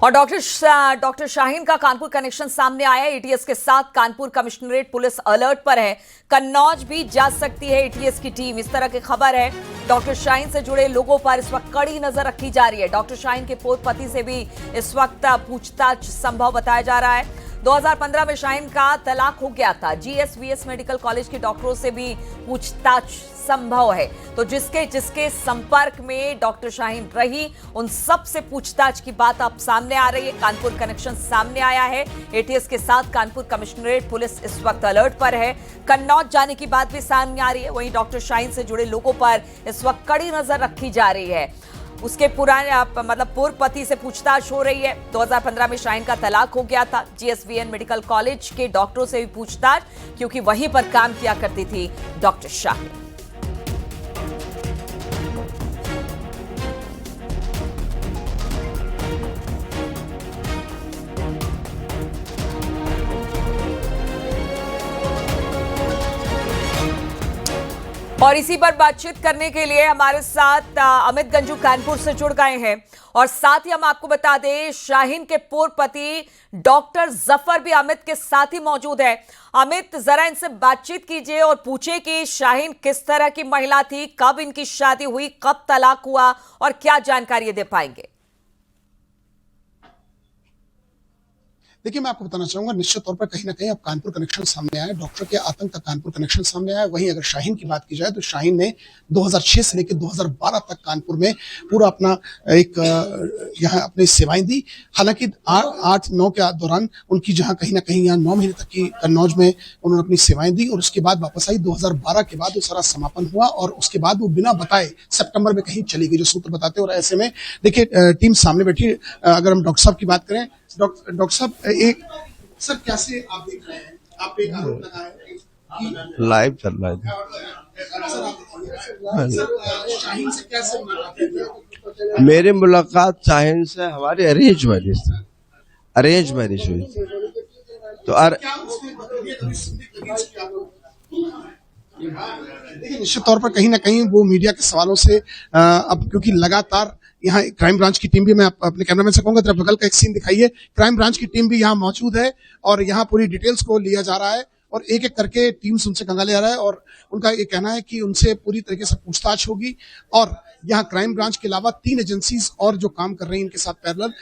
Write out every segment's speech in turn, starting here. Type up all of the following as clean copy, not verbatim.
और डॉक्टर शाहीन का कानपुर कनेक्शन सामने आया। एटीएस के साथ कानपुर कमिश्नरेट पुलिस अलर्ट पर है। कन्नौज भी जा सकती है एटीएस की टीम, इस तरह की खबर है। डॉक्टर शाहीन से जुड़े लोगों पर इस वक्त कड़ी नजर रखी जा रही है। डॉक्टर शाहीन के पूर्व पति से भी इस वक्त पूछताछ संभव बताया जा रहा है। 2015 में शाहीन का तलाक हो गया था। जीएसवीएस मेडिकल कॉलेज के डॉक्टरों से भी पूछताछ संभव है। तो जिसके जिसके संपर्क में डॉक्टर शाहीन रही, उन सब से पूछताछ की बात अब सामने आ रही है। कानपुर कनेक्शन सामने आया है। एटीएस के साथ कानपुर कमिश्नरेट पुलिस इस वक्त अलर्ट पर है। कन्नौज जाने की बात भी सामने आ रही है। वहीं डॉक्टर शाहीन से जुड़े लोगों पर इस वक्त कड़ी नजर रखी जा रही है। उसके पुराने पूर्व पति से पूछताछ हो रही है। 2015 में शाहीन का तलाक हो गया था। जीएसवीएन मेडिकल कॉलेज के डॉक्टरों से भी पूछताछ, क्योंकि वहीं पर काम किया करती थी डॉक्टर शाहीन। और इसी पर बातचीत करने के लिए हमारे साथ अमित गंजू कानपुर से जुड़ गए हैं। और साथ ही हम आपको बता दें, शाहीन के पूर्व पति डॉक्टर जफर भी अमित के साथ ही मौजूद है। अमित, जरा इनसे बातचीत कीजिए और पूछे कि शाहीन किस तरह की महिला थी, कब इनकी शादी हुई, कब तलाक हुआ और क्या जानकारी दे पाएंगे। देखिए, मैं आपको बताना चाहूंगा, निश्चित तौर पर कहीं ना कहीं अब कानपुर कनेक्शन सामने आया है। डॉक्टर के आतंक का कानपुर कनेक्शन सामने आया है। वहीं अगर शाहीन की बात की जाए तो शाहीन ने 2006 से लेकर 2012 तक कानपुर में पूरा अपना एक यहाँ अपनी सेवाएं दी। हालांकि 8-9 के दौरान उनकी जहाँ कहीं ना कहीं यहाँ 9 महीने तक की कन्नौज में उन्होंने अपनी सेवाएं दी और उसके बाद वापस आई। 2012 के बाद वो सारा समापन हुआ और उसके बाद वो बिना बताए सितंबर में कहीं चली गई, जो सूत्र बताते। और ऐसे में देखिए, टीम सामने बैठी। अगर हम डॉक्टर साहब की बात करें, डॉक्टर साहब, एक सर कैसे आप देख रहे हैं? आप एक आरोप लगाया कि लाइव चल रहा है। शाहीन से कैसे मुलाकात? मेरी मुलाकात शाहीन से हमारी अरेंज मैरिज हुई। तो देखिए, निश्चित तौर पर कहीं ना कहीं वो मीडिया के सवालों से अब, क्योंकि लगातार यहाँ क्राइम ब्रांच की टीम भी, मैं अपने कैमरामैन से कहूंगा, तेरा बगल का एक सीन दिखाइए। क्राइम ब्रांच की टीम भी यहाँ मौजूद है और यहाँ पूरी डिटेल्स को लिया जा रहा है और एक एक करके टीम उनसे कंगाले जा रहा है और उनका ये कहना है कि उनसे पूरी तरीके से पूछताछ होगी। और यहाँ क्राइम ब्रांच के अलावा 3 एजेंसीज और जो काम कर रही हैं इनके साथ पैरेलल,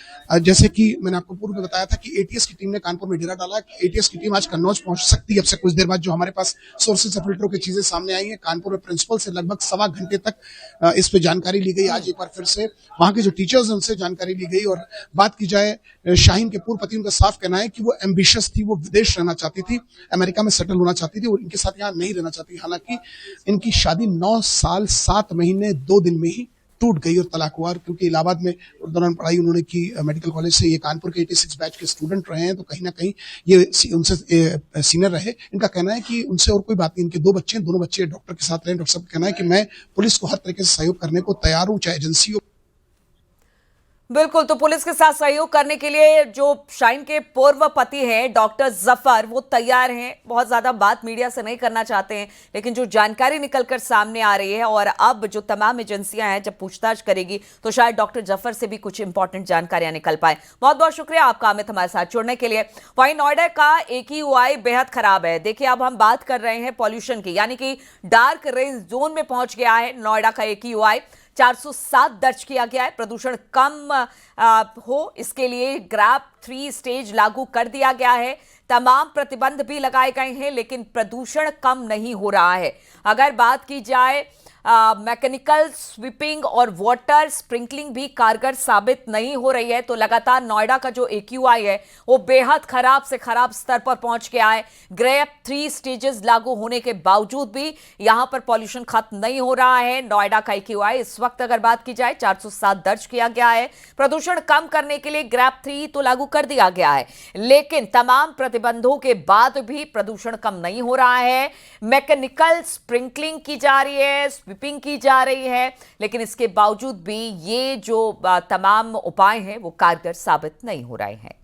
जैसे कि मैंने आपको पूर्व में बताया था कि एटीएस की टीम ने कानपुर में डेरा डाला है। एटीएस की टीम आज कन्नौज पहुंच सकती है अब से कुछ देर बाद, जो हमारे पास सोर्सेज से फिल्टरों की चीजें सामने आई हैं। कानपुर में प्रिंसिपल से लगभग 1.25 घंटे तक इस पे जानकारी ली गई। आज एक बार फिर से वहां के जो टीचर्स हैं उनसे जानकारी ली गई। और बात की जाए शाहीन के पूर्व पति, उनका साफ कहना है कि वो एम्बिशियस थी, वो विदेश रहना चाहती थी, अमेरिका में सेटल होना चाहती थी और इनके साथ यहाँ नहीं रहना चाहती। हालांकि इनकी शादी 9 साल 7 महीने 2 दिन में ही टूट गई और तलाक हुआ। क्योंकि इलाहाबाद में दौरान पढ़ाई उन्होंने की मेडिकल कॉलेज से, ये कानपुर के 86 बैच के स्टूडेंट रहे हैं, तो कहीं ना कहीं ये उनसे सीनियर रहे। इनका कहना है कि उनसे और कोई बात नहीं। इनके 2 बच्चे हैं, दोनों बच्चे डॉक्टर के साथ रहे। डॉक्टर साहब का कहना है कि मैं पुलिस को हर तरीके से सहयोग करने को तैयार हूँ, चाहे एजेंसी हो। बिल्कुल, तो पुलिस के साथ सहयोग करने के लिए जो शाहीन के पूर्व पति हैं डॉक्टर जफर, वो तैयार हैं। बहुत ज्यादा बात मीडिया से नहीं करना चाहते हैं, लेकिन जो जानकारी निकलकर सामने आ रही है और अब जो तमाम एजेंसियां हैं जब पूछताछ करेगी तो शायद डॉक्टर जफर से भी कुछ इंपॉर्टेंट जानकारियां निकल पाए। बहुत बहुत शुक्रिया आपका अमित, हमारे साथ जुड़ने के लिए। वहीं नोएडा का AQI बेहद खराब है। देखिए, अब हम बात कर रहे हैं पॉल्यूशन की, यानी कि डार्क रेंज जोन में पहुंच गया है नोएडा का AQI। 407 दर्ज किया गया है। प्रदूषण कम हो, इसके लिए ग्रैप 3 स्टेज लागू कर दिया गया है। तमाम प्रतिबंध भी लगाए गए हैं, लेकिन प्रदूषण कम नहीं हो रहा है। अगर बात की जाए मैकेनिकल स्वीपिंग और वाटर स्प्रिंकलिंग भी कारगर साबित नहीं हो रही है, तो लगातार नोएडा का जो AQI है वो बेहद खराब से खराब स्तर पर पहुंच गया है। ग्रेप 3 स्टेजेस लागू होने के बावजूद भी यहां पर पॉल्यूशन खत्म नहीं हो रहा है। नोएडा का AQI इस वक्त अगर बात की जाए 407 दर्ज किया गया है। प्रदूषण कम करने के लिए ग्रेप 3 तो लागू कर दिया गया है, लेकिन तमाम प्रतिबंधों के बाद भी प्रदूषण कम नहीं हो रहा है। मैकेनिकल स्प्रिंकलिंग की जा रही है, स्वीपिंग की जा रही है, लेकिन इसके बावजूद भी ये जो तमाम उपाय हैं वो कारगर साबित नहीं हो रहे हैं।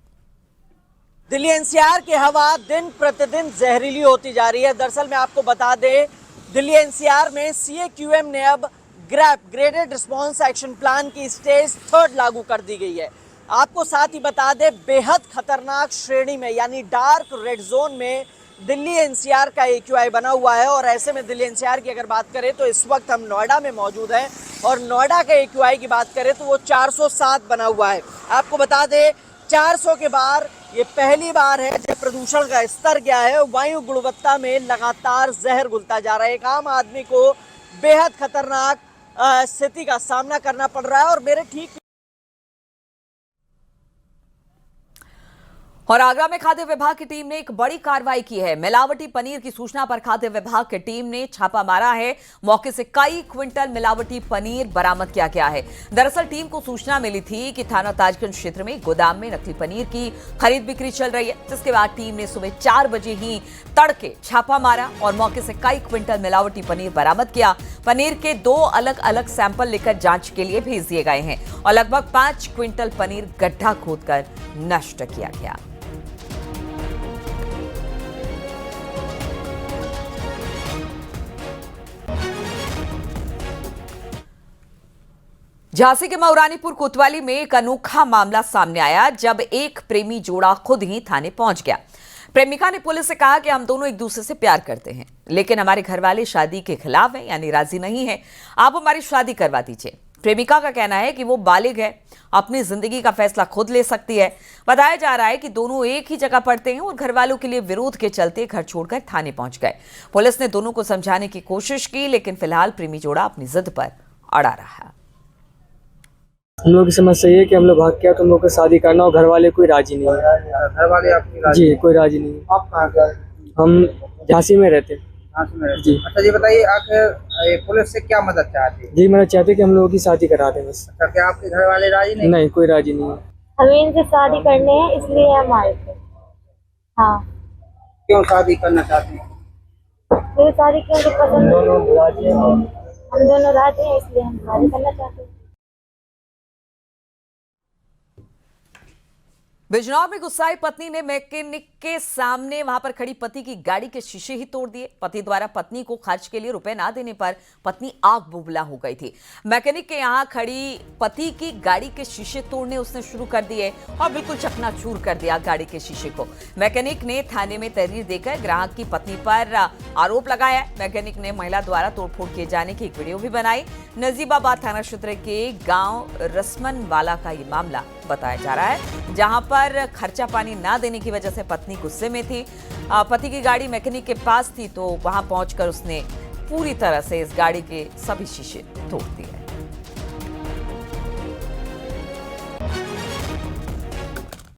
दिल्ली NCR की हवा दिन प्रतिदिन जहरीली होती जा रही है। दरअसल मैं आपको बता दें, दिल्ली NCR में CAQM ने अब GRAP graded response action plan की स्टेज 3 लागू कर दी गई है। आपको साथ ही बता दें, बेहद खतरनाक श्रेणी में यानी डार्क रेड जोन में दिल्ली एनसीआर का AQI बना हुआ है। और ऐसे में दिल्ली एनसीआर की अगर बात करें तो इस वक्त हम नोएडा में मौजूद हैं और नोएडा का AQI की बात करें तो वो 407 बना हुआ है। आपको बता दें 400 के बार ये पहली बार है जब प्रदूषण का स्तर गया है। वायु गुणवत्ता में लगातार जहर घुलता जा रहा है। एक आम आदमी को बेहद खतरनाक स्थिति का सामना करना पड़ रहा है। और मेरे ठीक और आगरा में खाद्य विभाग की टीम ने एक बड़ी कार्रवाई की है। मिलावटी पनीर की सूचना पर खाद्य विभाग की टीम ने छापा मारा है। मौके से कई क्विंटल मिलावटी पनीर बरामद किया गया है। दरअसल टीम को सूचना मिली थी कि थाना ताजगंज क्षेत्र में गोदाम में नकली पनीर की खरीद बिक्री चल रही है, जिसके बाद टीम ने सुबह 4 बजे ही तड़के छापा मारा और मौके से कई क्विंटल मिलावटी पनीर बरामद किया। पनीर के 2 अलग अलग सैंपल लेकर जांच के लिए भेज दिए गए हैं और लगभग 5 क्विंटल पनीर गड्ढा खोदकर नष्ट किया गया। झांसी के मऊरानीपुर कोतवाली में एक अनोखा मामला सामने आया जब एक प्रेमी जोड़ा खुद ही थाने पहुंच गया। प्रेमिका ने पुलिस से कहा कि हम दोनों एक दूसरे से प्यार करते हैं, लेकिन हमारे घर वाले शादी के खिलाफ हैं, यानी राजी नहीं है। आप हमारी शादी करवा दीजिए। प्रेमिका का कहना है कि वो बालिग है, अपनी जिंदगी का फैसला खुद ले सकती है। बताया जा रहा है कि दोनों एक ही जगह पढ़ते हैं और घर वालों के लिए विरोध के चलते घर छोड़कर थाने पहुंच गए। पुलिस ने दोनों को समझाने की कोशिश की, लेकिन फिलहाल प्रेमी जोड़ा अपनी जिद पर अड़ा रहा। हम लोग की समस्या ये है कि हम लोग भाग के तो हम लोग को शादी करना और घर वाले कोई राजी नहीं है। घर वाले आपकी राजी? जी कोई राजी नहीं है। आप कहाँ के? हम झांसी में रहते हैं। झांसी में रहते? जी। अच्छा जी बताइए, आखिर पुलिस से क्या मदद चाहती है? जी मैं चाहते कि हम लोगों की शादी करा दें बस। अच्छा, क्या आपके घर वाले राजी नहीं? नहीं कोई राजी नहीं है। हमें इनसे शादी करनी है इसलिए हम आए थे। हाँ। क्यों शादी करना चाहते हैं? मेरी शादी क्यों पसंद है, दोनों राजी हैं। हम दोनों राजी हैं इसलिए हम शादी करना चाहते हैं। बिजनौर में गुस्साई पत्नी ने मैकेनिक के सामने वहां पर खड़ी पति की गाड़ी के शीशे ही तोड़ दिए। पति द्वारा पत्नी को खर्च के लिए रुपए ना देने पर पत्नी आग बुबला हो गई थी। मैकेनिक के यहां खड़ी पति की गाड़ी के शीशे तोड़ने उसने शुरू कर दिए और बिल्कुल चकनाचूर कर दिया गाड़ी के शीशे को। मैकेनिक ने थाने में तहरीर देकर ग्राहक की पत्नी पर आरोप लगाया। मैकेनिक ने महिला द्वारा तोड़फोड़ किए जाने की एक वीडियो भी बनाई। नजीबाबाद थाना क्षेत्र के गांव रसमनवाला का ये मामला बताया जा रहा है, जहां पर खर्चा पानी ना देने की वजह से पत्नी गुस्से में थी। पति की गाड़ी मैकेनिक के पास थी तो वहां पहुंचकर उसने पूरी तरह से इस गाड़ी के सभी शीशे तोड़ दिए।